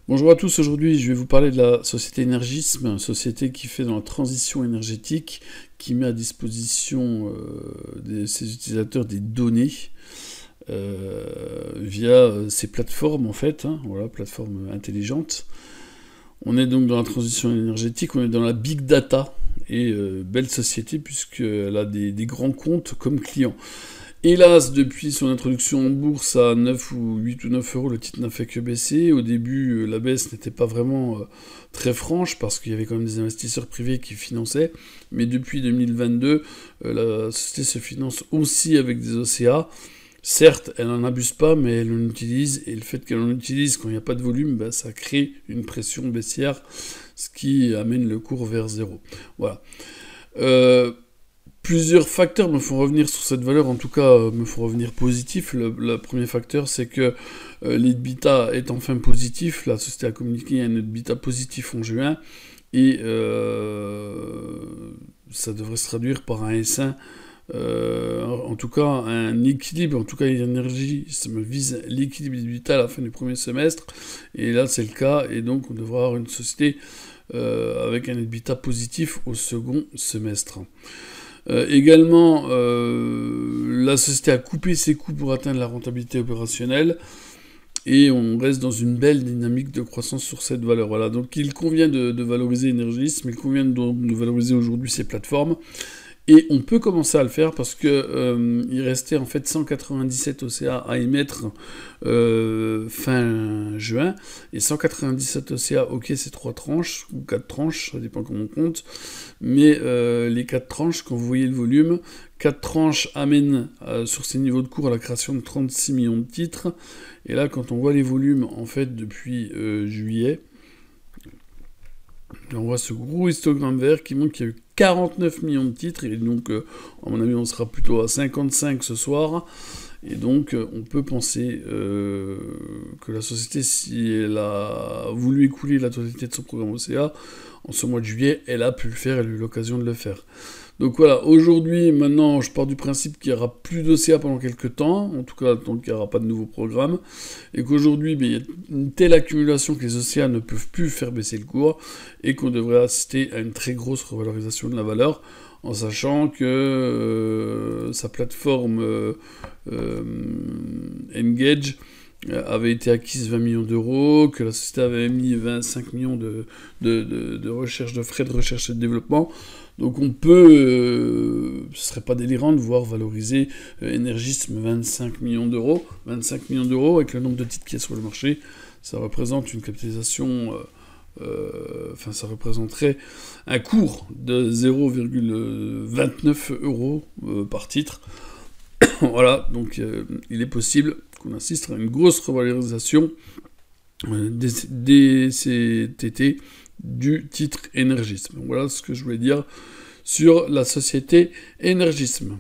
Bonjour à tous, aujourd'hui je vais vous parler de la société Energisme, une société qui fait dans la transition énergétique, qui met à disposition de ses utilisateurs des données via ces plateformes en fait, voilà, plateformes intelligentes. On est donc dans la transition énergétique, on est dans la big data, et belle société puisqu'elle a des grands comptes comme clients. Hélas, depuis son introduction en bourse à 9 ou 8 ou 9 euros, le titre n'a fait que baisser. Au début, la baisse n'était pas vraiment très franche parce qu'il y avait quand même des investisseurs privés qui finançaient. Mais depuis 2022, la société se finance aussi avec des OCA. Certes, elle n'en abuse pas, mais elle en utilise. Et le fait qu'elle en utilise quand il n'y a pas de volume, ça crée une pression baissière, ce qui amène le cours vers zéro. Voilà. Plusieurs facteurs me font revenir sur cette valeur, en tout cas me font revenir positif. Le premier facteur, c'est que l'EBITDA est enfin positif. La société a communiqué un EBITDA positif en juin et ça devrait se traduire par un S1, en tout cas un équilibre. En tout cas, l'énergie, ça me vise l'équilibre d'EBITDA à la fin du premier semestre et là c'est le cas et donc on devra avoir une société avec un EBITDA positif au second semestre. Également, la société a coupé ses coûts pour atteindre la rentabilité opérationnelle et on reste dans une belle dynamique de croissance sur cette valeur. Voilà, donc il convient de valoriser Energisme, il convient de valoriser aujourd'hui ces plateformes. Et on peut commencer à le faire parce que il restait en fait 197 OCA à émettre fin juin. Et 197 OCA, ok, c'est 3 tranches, ou 4 tranches, ça dépend comment on compte. Mais les 4 tranches, quand vous voyez le volume, 4 tranches amènent sur ces niveaux de cours à la création de 36 millions de titres. Et là, quand on voit les volumes, en fait, depuis juillet, on voit ce gros histogramme vert qui montre qu'il y a eu 49 millions de titres, et donc, à mon avis, on sera plutôt à 55 ce soir. Et donc, on peut penser que la société, si elle a voulu écouler la totalité de son programme OCA, en ce mois de juillet, elle a pu le faire, elle a eu l'occasion de le faire. Donc voilà, aujourd'hui, maintenant, je pars du principe qu'il n'y aura plus d'OCA pendant quelques temps, en tout cas tant qu'il n'y aura pas de nouveau programme, et qu'aujourd'hui, il y a une telle accumulation que les OCA ne peuvent plus faire baisser le cours, et qu'on devrait assister à une très grosse revalorisation de la valeur, en sachant que sa plateforme Engage avait été acquise 20 millions d'euros, que la société avait mis 25 millions de recherche, de frais de recherche et de développement. Donc on peut, ce serait pas délirant de voir valoriser Energisme 25 millions d'euros. 25 millions d'euros avec le nombre de titres qu'il y a sur le marché, ça représente une capitalisation, ça représenterait un cours de 0,29 euros par titre. Voilà, donc il est possible qu'on assiste à une grosse revalorisation DCTT du titre Energisme. Voilà ce que je voulais dire sur la société Energisme.